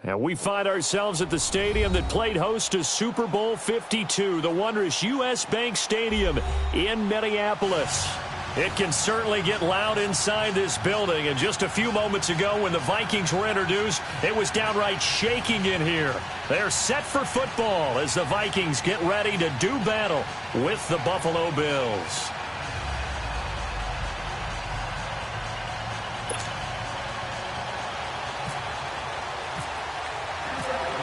And we find ourselves at the stadium that played host to Super Bowl 52, the wondrous U.S. Bank Stadium in Minneapolis. It can certainly get loud inside this building, and just a few moments ago when the Vikings were introduced, it was downright shaking in here. They're set for football as the Vikings get ready to do battle with the Buffalo Bills.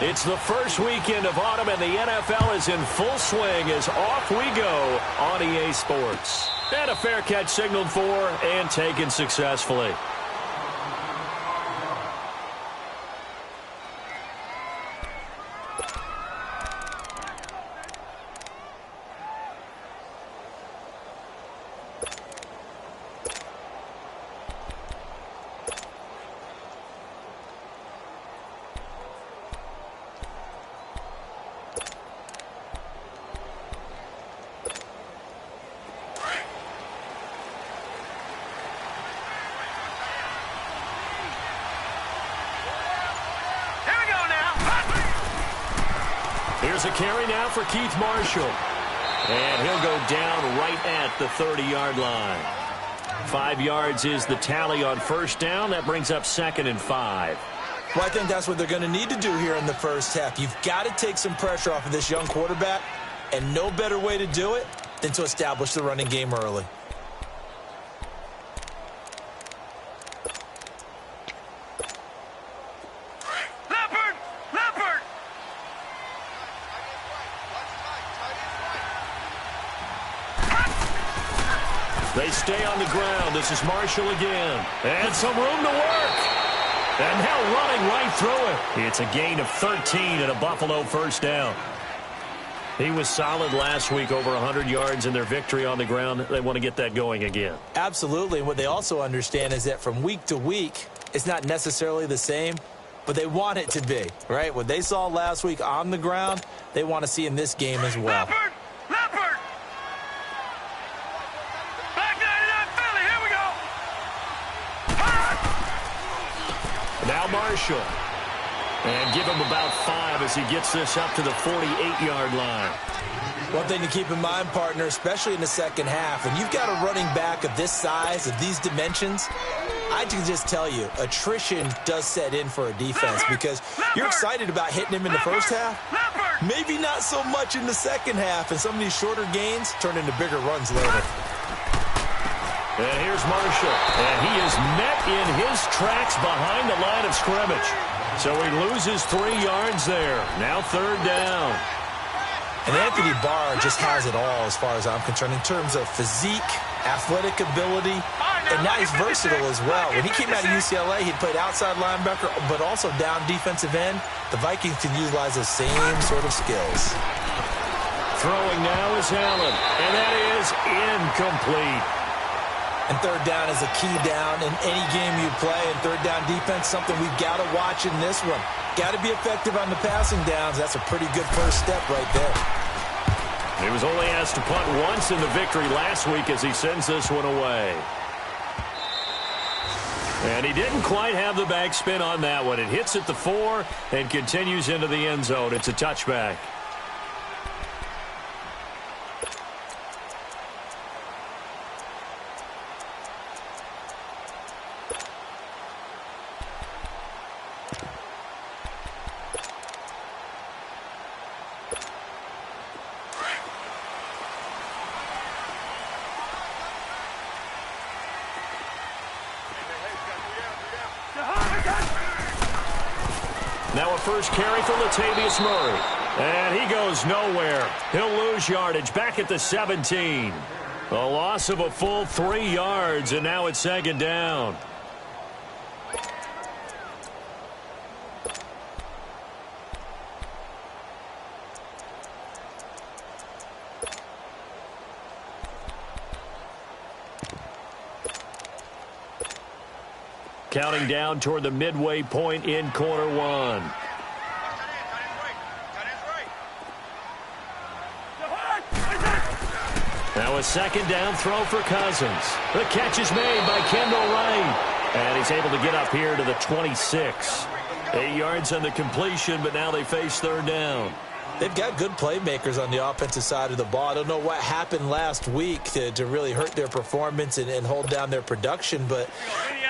It's the first weekend of autumn, and the NFL is in full swing as off we go on EA Sports. And a fair catch signaled for and taken successfully. Here's a carry now for Keith Marshall. And he'll go down right at the 30-yard line. 5 yards is the tally on first down. That brings up 2nd and 5. Well, I think that's what they're going to need to do here in the first half. You've got to take some pressure off of this young quarterback, and no better way to do it than to establish the running game early. They stay on the ground. This is Marshall again. And some room to work. And now running right through it. It's a gain of 13 and a Buffalo first down. He was solid last week, over 100 yards in their victory on the ground. They want to get that going again. Absolutely. And what they also understand is that from week to week, it's not necessarily the same, but they want it to be, right? What they saw last week on the ground, they want to see in this game as well. Now Marshall. And give him about 5 as he gets this up to the 48-yard line. One thing to keep in mind, partner, especially in the second half, when you've got a running back of this size, of these dimensions, I can just tell you, attrition does set in for a defense because you're excited about hitting him in the first half. Maybe not so much in the second half, and some of these shorter gains turn into bigger runs later. And here's Marshall, and he is met in his tracks behind the line of scrimmage. So he loses 3 yards there. Now 3rd down. And Anthony Barr just has it all as far as I'm concerned in terms of physique, athletic ability, and now he's versatile as well. When he came out of UCLA, he played outside linebacker, but also down defensive end. The Vikings can utilize the same sort of skills. Throwing now is Allen, and that is incomplete. And 3rd down is a key down in any game you play. And 3rd down defense, something we've got to watch in this one. Got to be effective on the passing downs. That's a pretty good first step right there. He was only asked to punt once in the victory last week as he sends this one away. And he didn't quite have the backspin on that one. It hits at the 4 and continues into the end zone. It's a touchback. Now a first carry for Latavius Murray. And he goes nowhere. He'll lose yardage back at the 17. A loss of a full 3 yards, and now it's 2nd down. Counting down toward the midway point in quarter 1. Now a 2nd down throw for Cousins. The catch is made by Kendall Wright. And he's able to get up here to the 26. 8 yards on the completion, but now they face third down. They've got good playmakers on the offensive side of the ball. I don't know what happened last week to really hurt their performance and hold down their production, but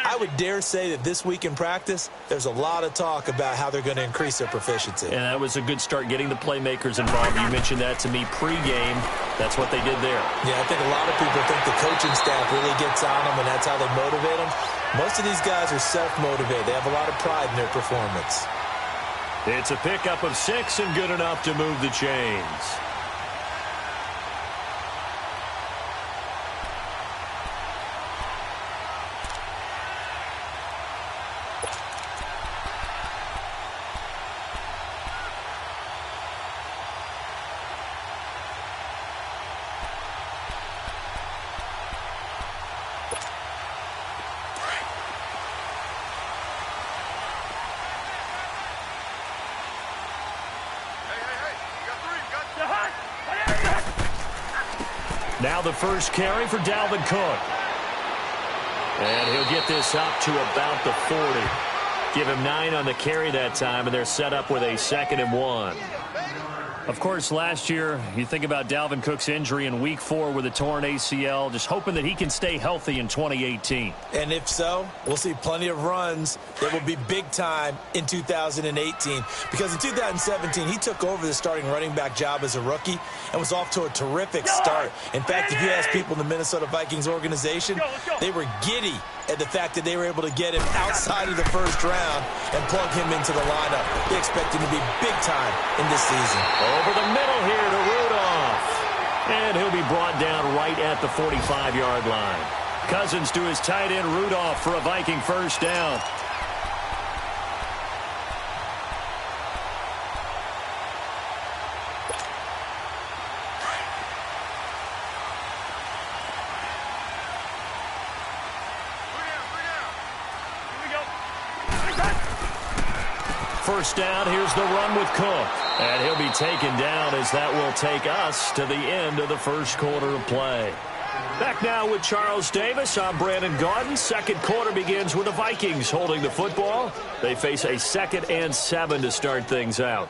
I would dare say that this week in practice, there's a lot of talk about how they're going to increase their proficiency. And that was a good start, getting the playmakers involved. You mentioned that to me pregame. That's what they did there. Yeah, I think a lot of people think the coaching staff really gets on them, and that's how they motivate them. Most of these guys are self-motivated. They have a lot of pride in their performance. It's a pickup of 6 and good enough to move the chains. Now the first carry for Dalvin Cook. And he'll get this up to about the 40. Give him 9 on the carry that time, and they're set up with a 2nd and 1. Of course, last year, you think about Dalvin Cook's injury in Week 4 with a torn ACL, just hoping that he can stay healthy in 2018. And if so, we'll see plenty of runs that will be big time in 2018. Because in 2017, he took over the starting running back job as a rookie and was off to a terrific start. In fact, if you ask people in the Minnesota Vikings organization, they were giddy at the fact that they were able to get him outside of the first round and plug him into the lineup. They expect him to be big time in this season. Over the middle here to Rudolph. And he'll be brought down right at the 45-yard line. Cousins to his tight end Rudolph for a Viking first down. First down, here's the run with Cook. And he'll be taken down as that will take us to the end of the first quarter of play. Back now with Charles Davis. I'm Brandon Gaudin. Second quarter begins with the Vikings holding the football. They face a 2nd and 7 to start things out.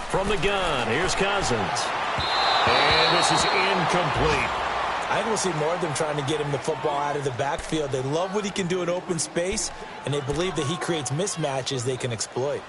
From the gun, here's Cousins. And this is incomplete. I think we'll see more of them trying to get him the football out of the backfield. They love what he can do in open space, and they believe that he creates mismatches they can exploit.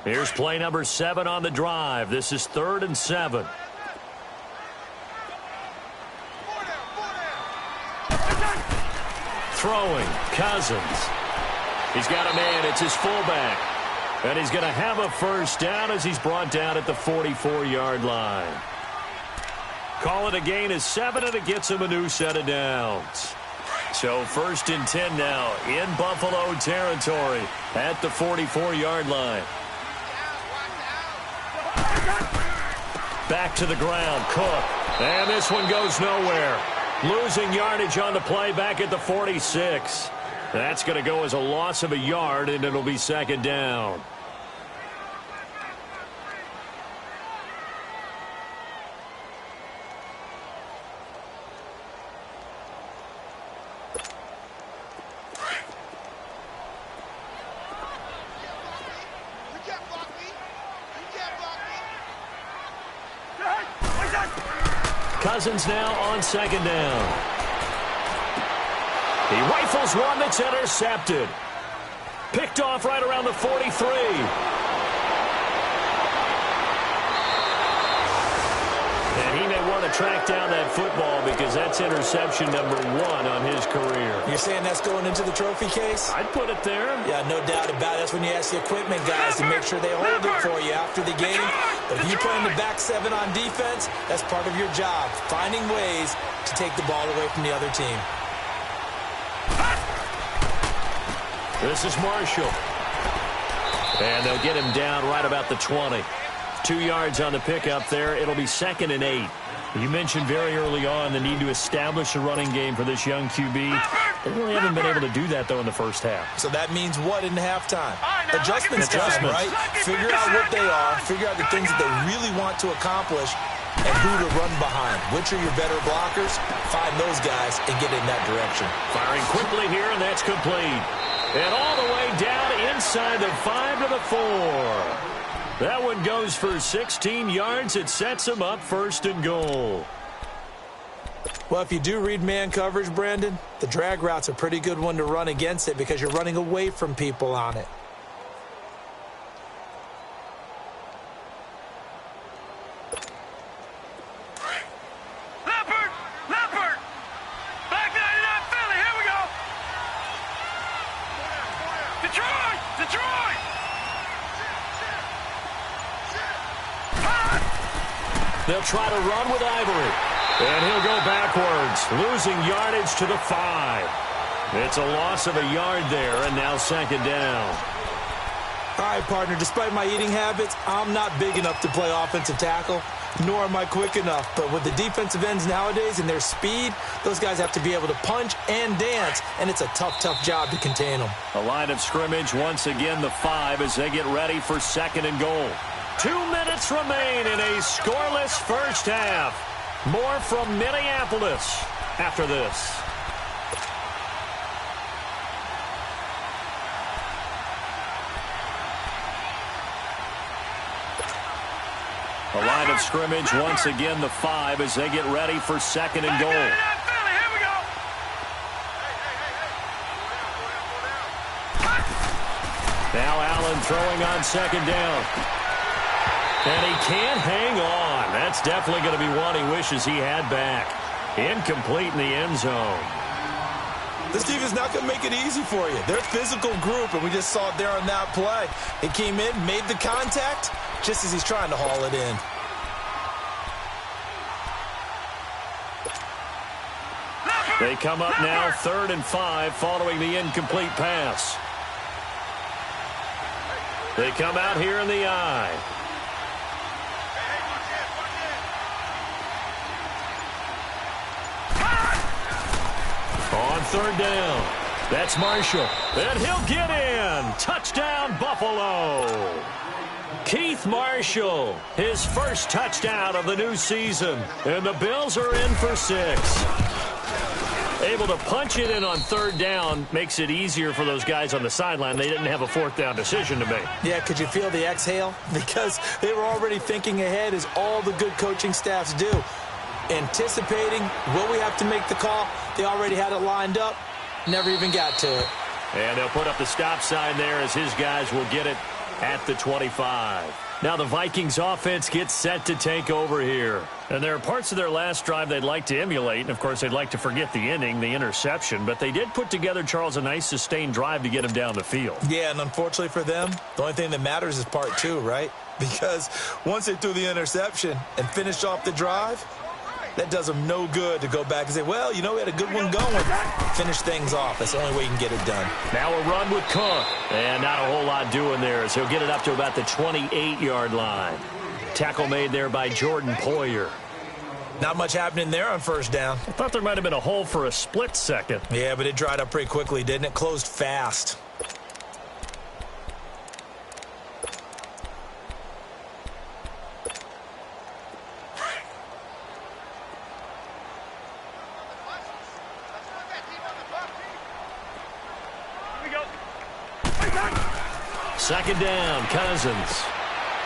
Here's play number 7 on the drive. This is 3rd and 7. Throwing, Cousins. He's got a man. It's his fullback. And he's going to have a first down as he's brought down at the 44-yard line. Call it a gain of 7, and it gets him a new set of downs. So 1st and 10 now in Buffalo territory at the 44-yard line. Back to the ground, Cook. And this one goes nowhere. Losing yardage on the play back at the 46. That's going to go as a loss of a yard, and it'll be 2nd down. Cousins now on 2nd down. He rifles one that's intercepted. Picked off right around the 43. And he may want to track down that football because that's interception number 1 on his career. You're saying that's going into the trophy case? I'd put it there. Yeah, no doubt about it. That's when you ask the equipment guys to make sure they hold it for you after the game. But if you play in the back 7 on defense, that's part of your job, finding ways to take the ball away from the other team. This is Marshall. And they'll get him down right about the 20. 2 yards on the pickup there. It'll be 2nd and 8. You mentioned very early on the need to establish a running game for this young QB. They really haven't been able to do that, though, in the first half. So that means what in halftime? Adjustments time, right? Figure out what they are, figure out the things that they really want to accomplish, and who to run behind. Which are your better blockers? Find those guys and get in that direction. Firing quickly here, and that's complete. And all the way down inside the 5 to the 4. That one goes for 16 yards. It sets him up 1st and goal. Well, if you do read man coverage, Brandon, the drag route's a pretty good one to run against it because you're running away from people on it. They'll try to run with Ivory. And he'll go backwards, losing yardage to the 5. It's a loss of a yard there, and now 2nd down. All right, partner, despite my eating habits, I'm not big enough to play offensive tackle, nor am I quick enough. But with the defensive ends nowadays and their speed, those guys have to be able to punch and dance, and it's a tough, tough job to contain them. A line of scrimmage, once again the 5 as they get ready for 2nd and goal. 2 minutes remain in a scoreless first half. More from Minneapolis after this. A line of scrimmage, once again the 5 as they get ready for 2nd and goal. Now Allen throwing on 2nd down. And he can't hang on. That's definitely going to be one he wishes he had back. Incomplete in the end zone. This team is not going to make it easy for you. They're a physical group, and we just saw it there on that play. He came in, made the contact, just as he's trying to haul it in. They come up now 3rd and 5 following the incomplete pass. They come out here in the I. On 3rd down, that's Marshall, and he'll get in. Touchdown, Buffalo. Keith Marshall, his first touchdown of the new season, and the Bills are in for 6. Able to punch it in on 3rd down makes it easier for those guys on the sideline. They didn't have a 4th down decision to make. Yeah, could you feel the exhale? Because they were already thinking ahead, as all the good coaching staffs do. Anticipating, will we have to make the call? They already had it lined up, never even got to it. And they'll put up the stop sign there as his guys will get it at the 25. Now the Vikings offense gets set to take over here. And there are parts of their last drive they'd like to emulate. And, of course, they'd like to forget the inning, the interception. But they did put together, Charles, a nice sustained drive to get him down the field. Yeah, and unfortunately for them, the only thing that matters is part 2, right? Because once they threw the interception and finished off the drive, that does them no good to go back and say, well, you know, we had a good one going. Finish things off. That's the only way you can get it done. Now a run with Cook. And not a whole lot doing there as he'll get it up to about the 28-yard line. Tackle made there by Jordan Poyer. Not much happening there on 1st down. I thought there might have been a hole for a split second. Yeah, but it dried up pretty quickly, didn't it? Closed fast. Second down, Cousins.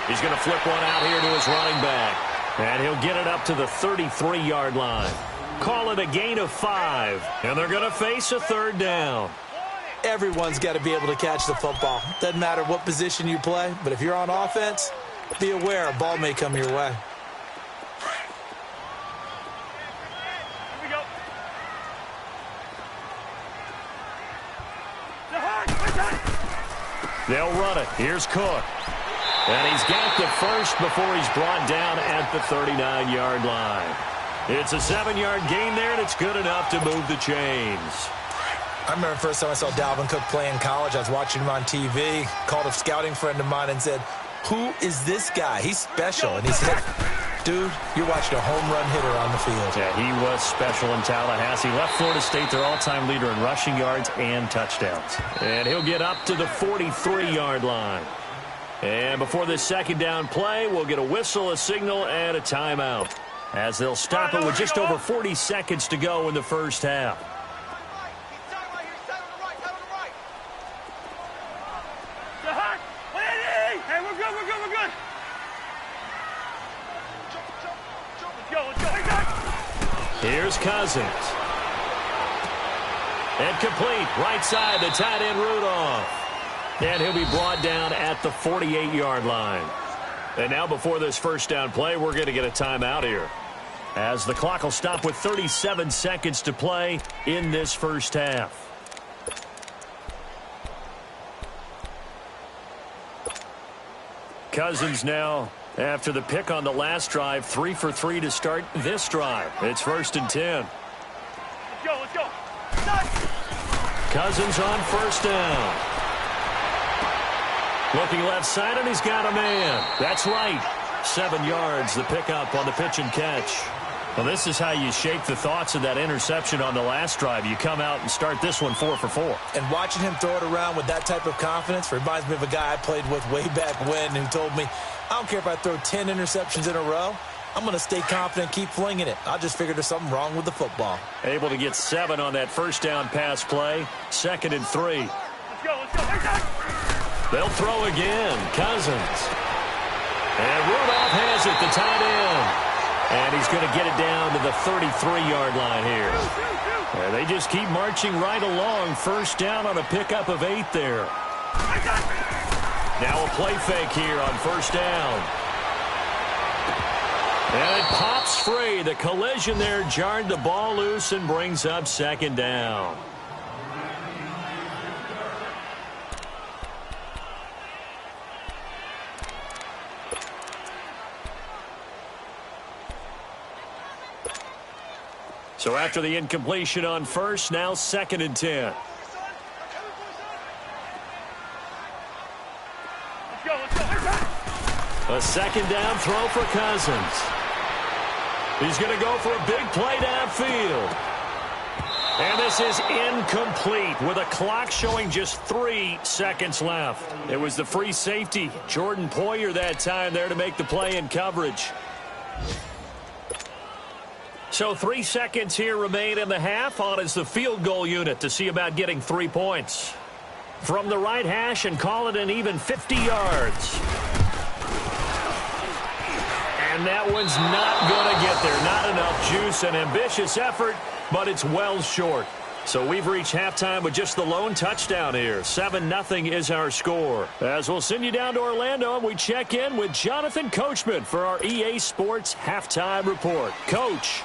He's going to flip one out here to his running back. And he'll get it up to the 33-yard line. Call it a gain of 5. And they're going to face a 3rd down. Everyone's got to be able to catch the football. Doesn't matter what position you play, but if you're on offense, be aware a ball may come your way. They'll run it. Here's Cook. And he's got the first before he's brought down at the 39-yard line. It's a 7-yard gain there, and it's good enough to move the chains. I remember the first time I saw Dalvin Cook play in college. I was watching him on TV, called a scouting friend of mine and said, "Who is this guy? He's special." And he said, "Dude, you're watching a home run hitter on the field." Yeah, he was special in Tallahassee. Left Florida State their all-time leader in rushing yards and touchdowns. And he'll get up to the 43-yard line. And before this second down play, we'll get a whistle, a signal, and a timeout, as they'll stop it with just over 40 seconds to go in the first half. Here's Cousins. And complete. Right side, the tight end Rudolph. And he'll be brought down at the 48-yard line. And now before this first down play, we're going to get a timeout here, as the clock will stop with 37 seconds to play in this first half. Cousins now, after the pick on the last drive, 3 for 3 to start this drive. It's 1st and 10. Let's go. Cousins on first down. Looking left side, and he's got a man. That's right. 7 yards, the pickup on the pitch and catch. Well, this is how you shake the thoughts of that interception on the last drive. You come out and start this one 4 for 4. And watching him throw it around with that type of confidence reminds me of a guy I played with way back when who told me, "I don't care if I throw 10 interceptions in a row. I'm going to stay confident, keep flinging it. I just figured there's something wrong with the football." Able to get 7 on that first down pass play. 2nd and 3. Let's go. They'll throw again. Cousins. And Rudolph has it, the tight end. And he's going to get it down to the 33-yard line here. And they just keep marching right along. First down on a pickup of 8 there. Now a play fake here on first down. And it pops free. The collision there jarred the ball loose and brings up 2nd down. So after the incompletion on first, now 2nd and 10. A 2nd down throw for Cousins. He's going to go for a big play downfield. And this is incomplete with a clock showing just 3 seconds left. It was the free safety, Jordan Poyer, that time there to make the play in coverage. So 3 seconds here remain in the half. On is the field goal unit to see about getting 3 points. From the right hash and call it an even 50 yards. And that one's not going to get there. Not enough juice. An ambitious effort, but it's well short. So we've reached halftime with just the lone touchdown here. 7-0 is our score. As we'll send you down to Orlando, and we check in with Jonathan Coachman for our EA Sports Halftime Report. Coach.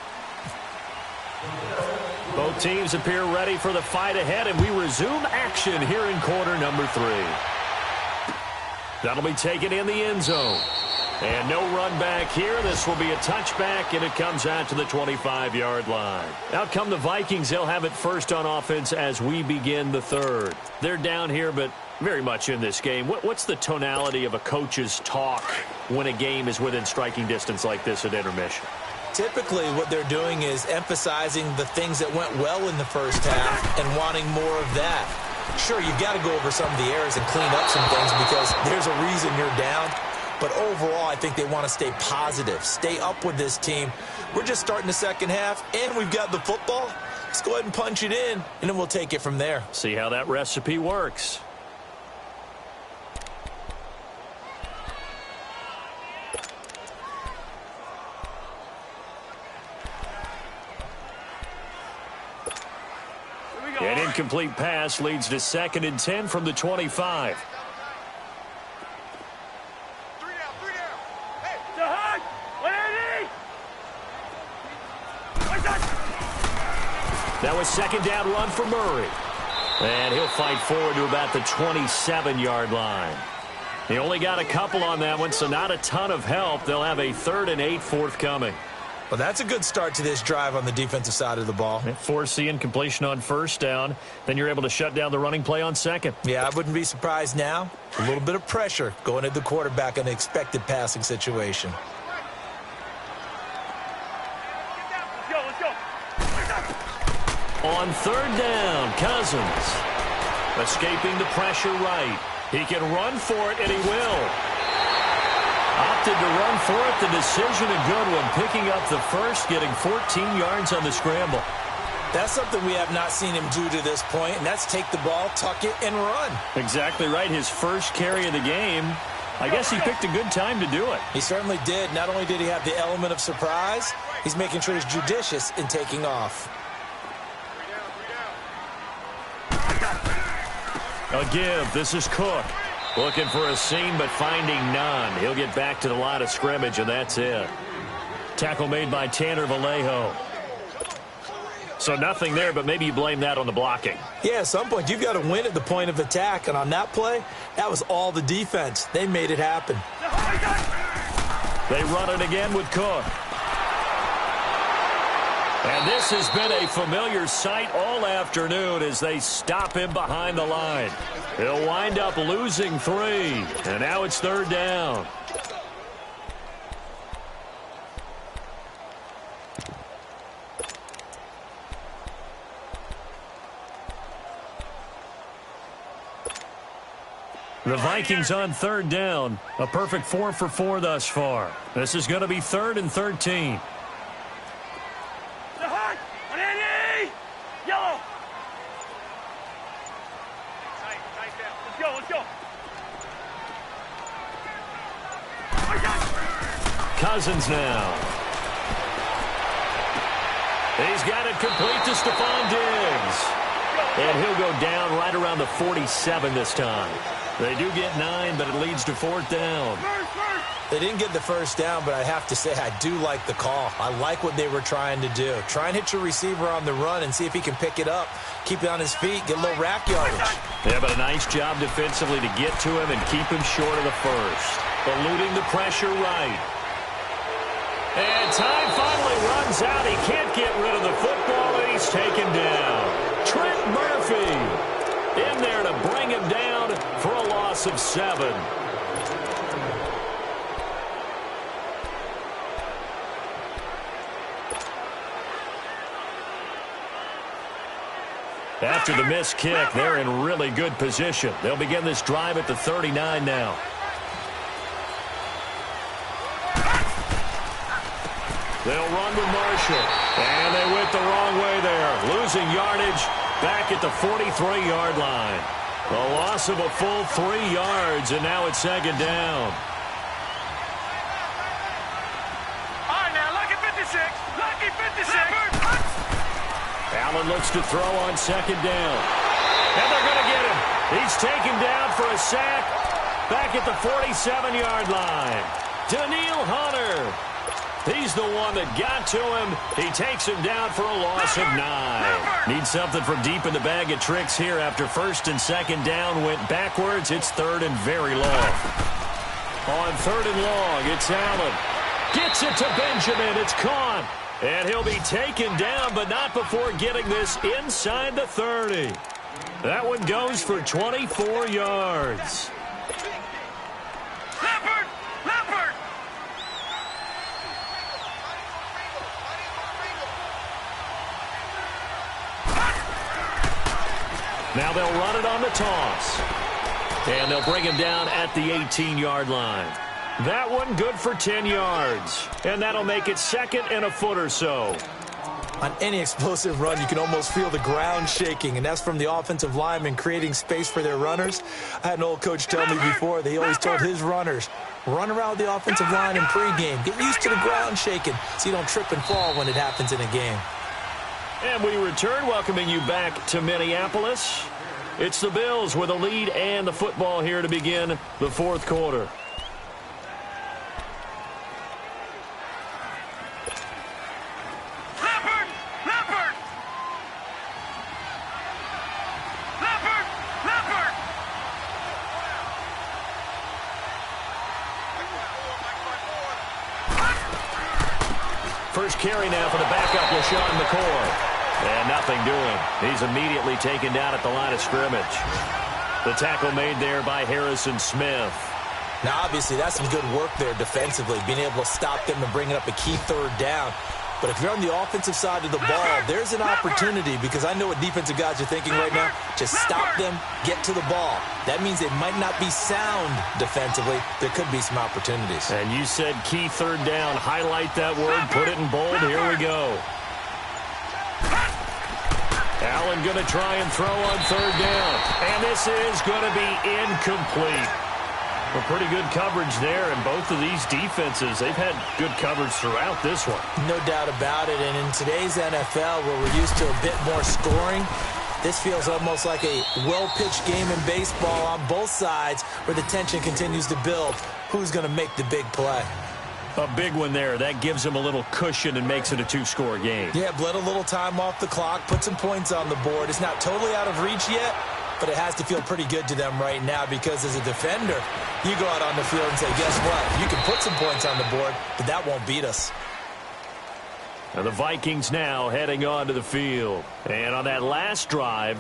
Both teams appear ready for the fight ahead, and we resume action here in quarter number 3. That'll be taken in the end zone. And no run back here. This will be a touchback, and it comes out to the 25-yard line. Out come the Vikings. They'll have it first on offense as we begin the third. They're down here, but very much in this game. What's the tonality of a coach's talk when a game is within striking distance like this at intermission? Typically, what they're doing is emphasizing the things that went well in the first half and wanting more of that. Sure, you've got to go over some of the errors and clean up some things because there's a reason you're down. But overall, I think they want to stay positive, stay up with this team. We're just starting the second half, and we've got the football. Let's go ahead and punch it in, and then we'll take it from there. See how that recipe works. An incomplete pass leads to 2nd and 10 from the 25. Now a 2nd down run for Murray. And he'll fight forward to about the 27-yard line. He only got a couple on that one, so not a ton of help. They'll have a 3rd and 8 forthcoming. Well, that's a good start to this drive on the defensive side of the ball. Force the incompletion on 1st down. Then you're able to shut down the running play on 2nd. Yeah, I wouldn't be surprised now. A little bit of pressure going at the quarterback in an expected passing situation. Let's go. On 3rd down, Cousins. Escaping the pressure right. He can run for it, and he will. Opted to run for it. The decision a good one. Picking up the first, getting 14 yards on the scramble. That's something we have not seen him do to this point, and that's take the ball, tuck it, and run. Exactly right. His first carry of the game. I guess he picked a good time to do it. He certainly did. Not only did he have the element of surprise, he's making sure he's judicious in taking off. A give. This is Cook. Looking for a seam, but finding none. He'll get back to the line of scrimmage, and that's it. Tackle made by Tanner Vallejo. So nothing there, but maybe you blame that on the blocking. Yeah, at some point, you've got to win at the point of attack. And on that play, that was all the defense. They made it happen. They run it again with Cook. And this has been a familiar sight all afternoon as they stop him behind the line. He'll wind up losing 3, and now it's 3rd down. The Vikings on 3rd down. A perfect 4 for 4 thus far. This is going to be 3rd and 13. Yellow. Let's go. Cousins now. He's got it complete to Stephon Diggs. And he'll go down right around the 47 this time. They do get 9, but it leads to 4th down. They didn't get the first down, but I have to say I do like the call. I like what they were trying to do. Try and hit your receiver on the run and see if he can pick it up, keep it on his feet, get a little rack yardage. Yeah, but a nice job defensively to get to him and keep him short of the first. Eluding the pressure right. And time finally runs out. He can't get rid of the football, and he's taken down. Trent Murphy in there to bring him down for a loss of 7. After the missed kick, they're in really good position. They'll begin this drive at the 39 now. They'll run with Marshall. And they went the wrong way there. Losing yardage back at the 43-yard line. A loss of a full 3 yards, and now it's 2nd down. All right, now, lucky 56. Lucky 56. Allen looks to throw on 2nd down. And they're going to get him. He's taken down for a sack back at the 47-yard line. Daniil Hunter. He's the one that got to him. He takes him down for a loss of 9. Needs something from deep in the bag of tricks here after 1st and 2nd down went backwards. It's 3rd and very long. On 3rd and long, it's Allen. Gets it to Benjamin. It's caught. And he'll be taken down, but not before getting this inside the 30. That one goes for 24 yards. Leopard! Now they'll run it on the toss. And they'll bring him down at the 18-yard line. That one good for 10 yards. And that'll make it 2nd and a foot or so. On any explosive run, you can almost feel the ground shaking, and that's from the offensive linemen creating space for their runners. I had an old coach tell me before that he always told his runners, run around the offensive line in pregame. Get used to the ground shaking so you don't trip and fall when it happens in a game. And we return, welcoming you back to Minneapolis. It's the Bills with a lead and the football here to begin the 4th quarter. First carry now for the backup, LaShawn McCoy. And nothing doing. He's immediately taken down at the line of scrimmage. The tackle made there by Harrison Smith. Now, obviously, that's some good work there defensively, being able to stop them and bringing up a key third down. But if you're on the offensive side of the ball, there's an opportunity, because I know what defensive guys are thinking right now. Just stop them, get to the ball. That means they might not be sound defensively. There could be some opportunities. And you said key third down. Highlight that word, put it in bold. Here we go. Allen going to try and throw on third down. And this is going to be incomplete. Well, pretty good coverage there, and both of these defenses, they've had good coverage throughout this one. No doubt about it, and in today's NFL, where we're used to a bit more scoring, this feels almost like a well-pitched game in baseball on both sides, where the tension continues to build. Who's going to make the big play? A big one there. That gives them a little cushion and makes it a two-score game. Yeah, bled a little time off the clock, put some points on the board. It's not totally out of reach yet, but it has to feel pretty good to them right now, because as a defender, you go out on the field and say, guess what? You can put some points on the board, but that won't beat us. And the Vikings now heading onto the field. And on that last drive,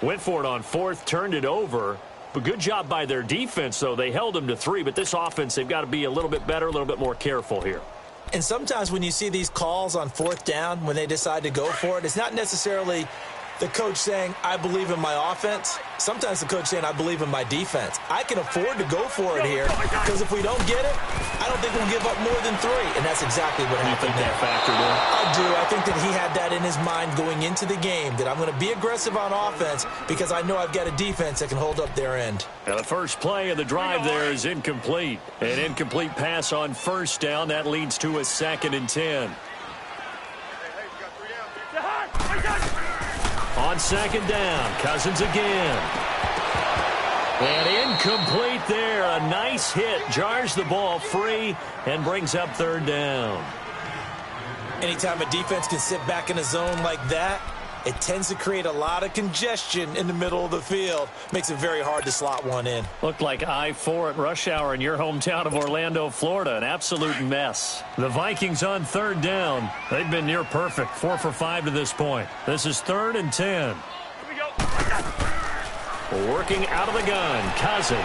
went for it on fourth, turned it over. But good job by their defense, though. They held them to 3, but this offense, they've got to be a little bit better, a little bit more careful here. And sometimes when you see these calls on fourth down, when they decide to go for it, it's not necessarily the coach saying, I believe in my offense. Sometimes the coach saying, I believe in my defense. I can afford to go for it here, because if we don't get it, I don't think we'll give up more than 3. And that's exactly what happened there. You think that factored in? I do. I think that he had that in his mind going into the game, that I'm going to be aggressive on offense because I know I've got a defense that can hold up their end. Now the first play of the drive there is incomplete. An incomplete pass on first down. That leads to a 2nd and 10. On 2nd down, Cousins again. And incomplete there. A nice hit. Jars the ball free and brings up 3rd down. Anytime a defense can sit back in a zone like that, it tends to create a lot of congestion in the middle of the field. Makes it very hard to slot one in. Looked like I-4 at rush hour in your hometown of Orlando, Florida. An absolute mess. The Vikings on 3rd down. They've been near perfect. 4 for 5 to this point. This is 3rd and 10. Working out of the gun, Cousins.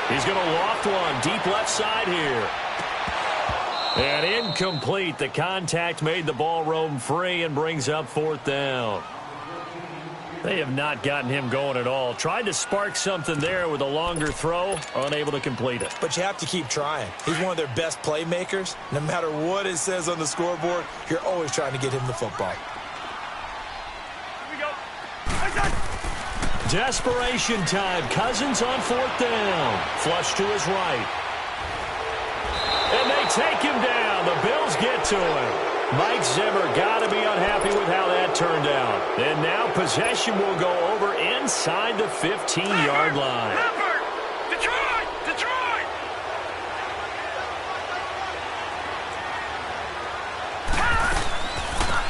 He's going to loft one deep left side here. And incomplete. The contact made the ball roam free and brings up 4th down. They have not gotten him going at all. Tried to spark something there with a longer throw, unable to complete it. But you have to keep trying. He's one of their best playmakers. No matter what it says on the scoreboard, you're always trying to get him the football. Desperation time. Cousins on 4th down. Flush to his right. And they take him down. The Bills get to him. Mike Zimmer got to be unhappy with how that turned out. And now possession will go over inside the 15-yard line. Detroit!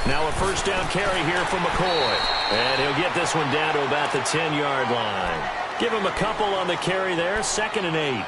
Now a first down carry here from McCoy. And he'll get this one down to about the 10-yard line. Give him a couple on the carry there. 2nd and 8.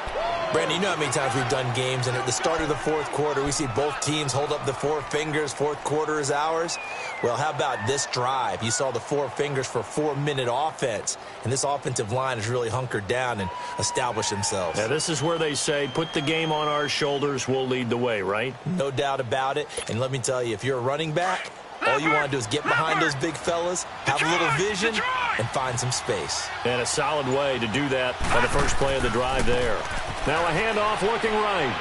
Brandon, you know how many times we've done games, and at the start of the 4th quarter, we see both teams hold up the 4 fingers. 4th quarter is ours. Well, how about this drive? You saw the 4 fingers for 4-minute offense, and this offensive line has really hunkered down and established themselves. Yeah, this is where they say, put the game on our shoulders, we'll lead the way, right? No doubt about it. And let me tell you, if you're a running back, all you want to do is get behind those big fellas, have a little vision, and find some space. And a solid way to do that on the first play of the drive there. Now a handoff looking right.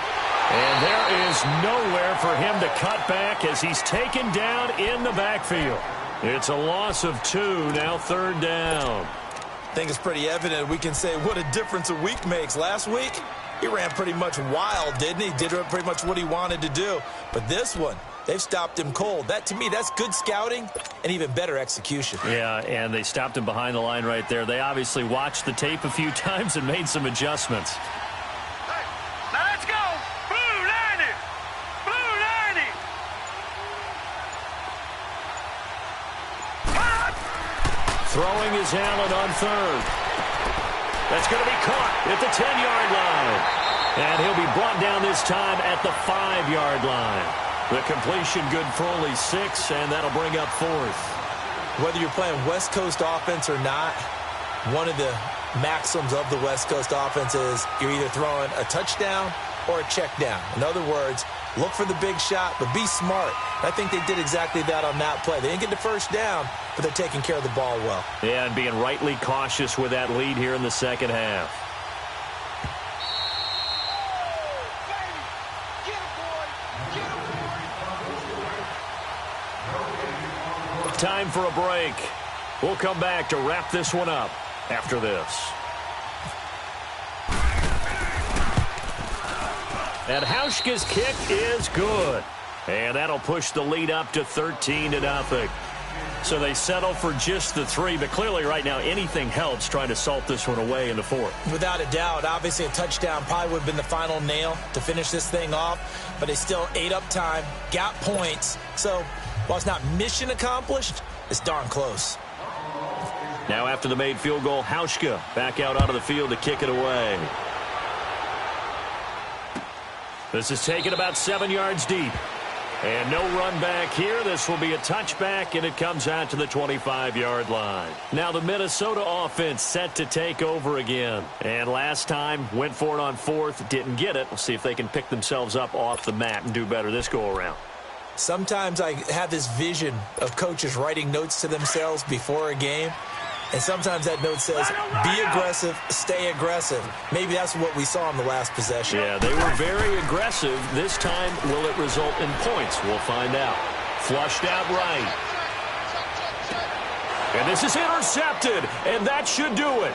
And there is nowhere for him to cut back as he's taken down in the backfield. It's a loss of 2, now 3rd down. I think it's pretty evident we can say what a difference a week makes. Last week, he ran pretty much wild, didn't he? Did pretty much what he wanted to do. But this one, they've stopped him cold. That, to me, that's good scouting and even better execution. Yeah, and they stopped him behind the line right there. They obviously watched the tape a few times and made some adjustments. Now let's go. Blue 90. Blue 90. Throwing is Allen on 3rd. That's going to be caught at the 10-yard line. And he'll be brought down this time at the 5-yard line. The completion good for only 6, and that'll bring up 4th. Whether you're playing West Coast offense or not, one of the maxims of the West Coast offense is you're either throwing a touchdown or a check down. In other words, look for the big shot, but be smart. I think they did exactly that on that play. They didn't get the first down, but they're taking care of the ball well. Yeah, and being rightly cautious with that lead here in the second half. Time for a break. We'll come back to wrap this one up after this. And Hauschka's kick is good. And that'll push the lead up to 13-0. So they settle for just the 3, but clearly right now anything helps trying to salt this one away in the 4th. Without a doubt, obviously a touchdown probably would have been the final nail to finish this thing off, but they still ate up time, got points. So while it's not mission accomplished, it's darn close. Now after the made field goal, Hauschka back out onto the field to kick it away. This is taken about 7 yards deep. And no run back here. This will be a touchback, and it comes out to the 25-yard line. Now the Minnesota offense set to take over again. And last time, went for it on 4th, didn't get it. We'll see if they can pick themselves up off the mat and do better this go-around. Sometimes I have this vision of coaches writing notes to themselves before a game. And sometimes that note says, be aggressive, stay aggressive. Maybe that's what we saw in the last possession. Yeah, they were very aggressive. This time, will it result in points? We'll find out. Flushed out right. And this is intercepted, and that should do it.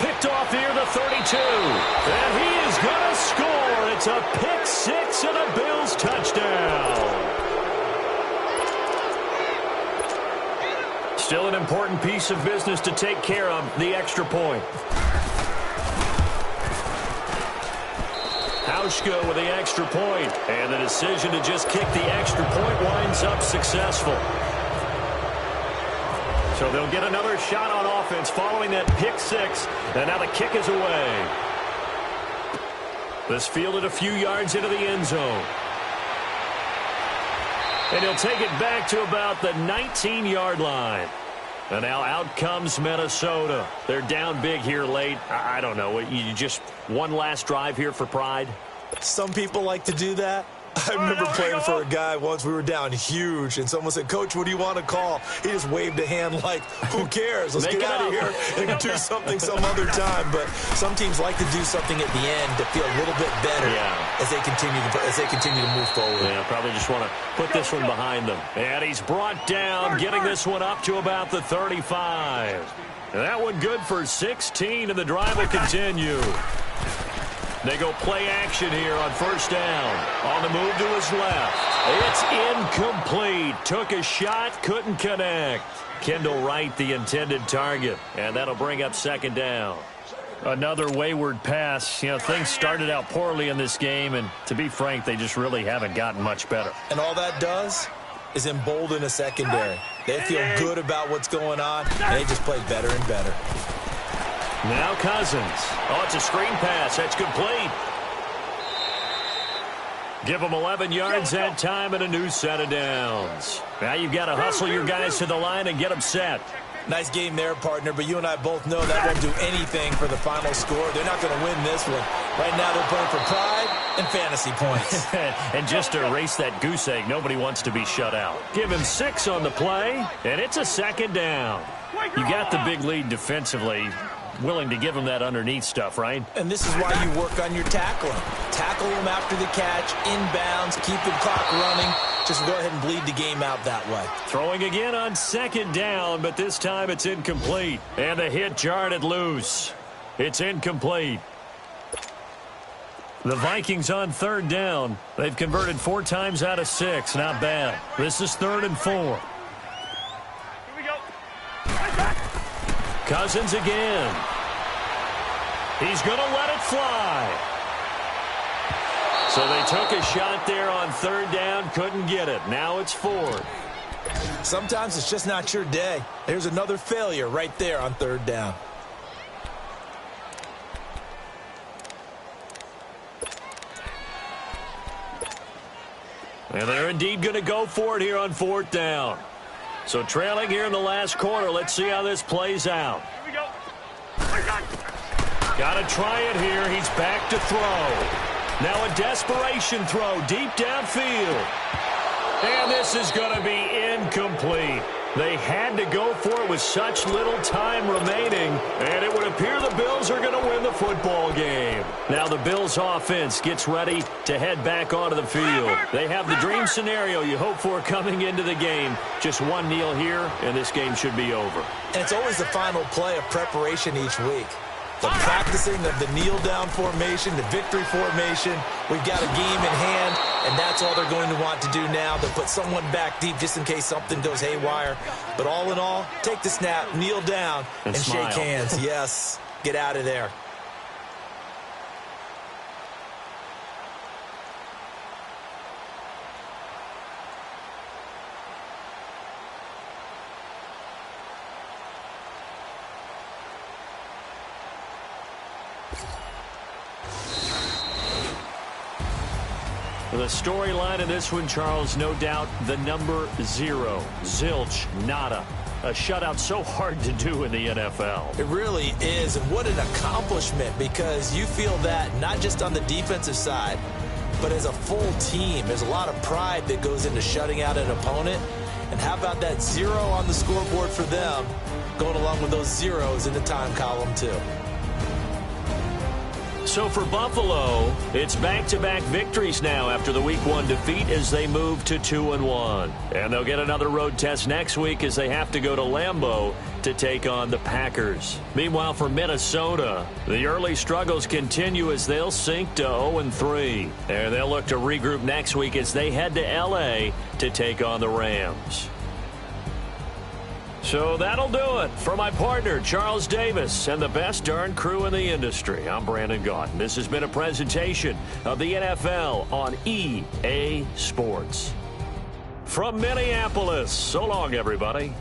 Picked off near the 32. And he is going to score. It's a pick 6 and a Bills touchdown. Still an important piece of business to take care of, the extra point. Hauschka with the extra point, and the decision to just kick the extra point winds up successful. So they'll get another shot on offense following that pick 6, and now the kick is away. This fielded a few yards into the end zone. And he'll take it back to about the 19-yard line. And now out comes Minnesota. They're down big here late. I don't know. You just one last drive here for pride? Some people like to do that. I remember playing for a guy once. We were down huge, and someone said, Coach, what do you want to call? He just waved a hand like, who cares? Let's get out of here and do something some other time. But some teams like to do something at the end to feel a little bit better as they continue to move forward. Yeah, probably just want to put this one behind them. And he's brought down, getting this one up to about the 35. And that one good for 16, and the drive will continue. They go play action here on first down. On the move to his left. It's incomplete. Took a shot, couldn't connect. Kendall Wright, the intended target. And that'll bring up second down. Another wayward pass. You know, things started out poorly in this game, and to be frank, they just really haven't gotten much better. And all that does is embolden a secondary. They feel good about what's going on, and they just play better and better. Now Cousins. Oh, it's a screen pass. That's complete. Give them 11 yards that time and a new set of downs. Now you've got to hustle your guys to the line and get them set. Nice game there, partner, but you and I both know that won't do anything for the final score. They're not going to win this one. Right now they're playing for pride and fantasy points. And just to erase that goose egg, nobody wants to be shut out. Give him 6 on the play, and it's a second down. You got the big lead defensively. Willing to give him that underneath stuff, right? And this is why you work on your tackling. Tackle him after the catch, inbounds, keep the clock running. Just go ahead and bleed the game out that way. Throwing again on second down, but this time it's incomplete. And the hit jarred it loose. It's incomplete. The Vikings on third down. They've converted 4 times out of 6. Not bad. This is 3rd and 4. Here we go. Cousins again. He's going to let it fly. So they took a shot there on third down, couldn't get it. Now it's 4th. Sometimes it's just not your day. There's another failure right there on third down. And they're indeed going to go for it here on 4th down. So trailing here in the last quarter. Let's see how this plays out. Here we go. Got to try it here. He's back to throw. Now a desperation throw deep downfield. And this is going to be incomplete. They had to go for it with such little time remaining, and it would appear the Bills are going to win the football game. Now the Bills offense gets ready to head back onto the field. They have the dream scenario you hope for coming into the game. Just one kneel here, and this game should be over. And it's always the final play of preparation each week. The practicing of the kneel-down formation, the victory formation. We've got a game in hand, and that's all they're going to want to do now. They'll put someone back deep just in case something goes haywire. But all in all, take the snap, kneel down, and smile. shake hands. Yes, get out of there. The storyline in this one, Charles, no doubt the number 0. Zilch, nada. A shutout so hard to do in the NFL. It really is, and what an accomplishment, because you feel that not just on the defensive side, but as a full team. There's a lot of pride that goes into shutting out an opponent. And how about that 0 on the scoreboard for them, going along with those zeros in the time column too. So for Buffalo, it's back-to-back victories now after the Week 1 defeat as they move to 2-1. And they'll get another road test next week as they have to go to Lambeau to take on the Packers. Meanwhile, for Minnesota, the early struggles continue as they'll sink to 0-3. And they'll look to regroup next week as they head to L.A. to take on the Rams. So that'll do it for my partner, Charles Davis, and the best darn crew in the industry. I'm Brandon Gaudin. This has been a presentation of the NFL on EA Sports. From Minneapolis, so long, everybody.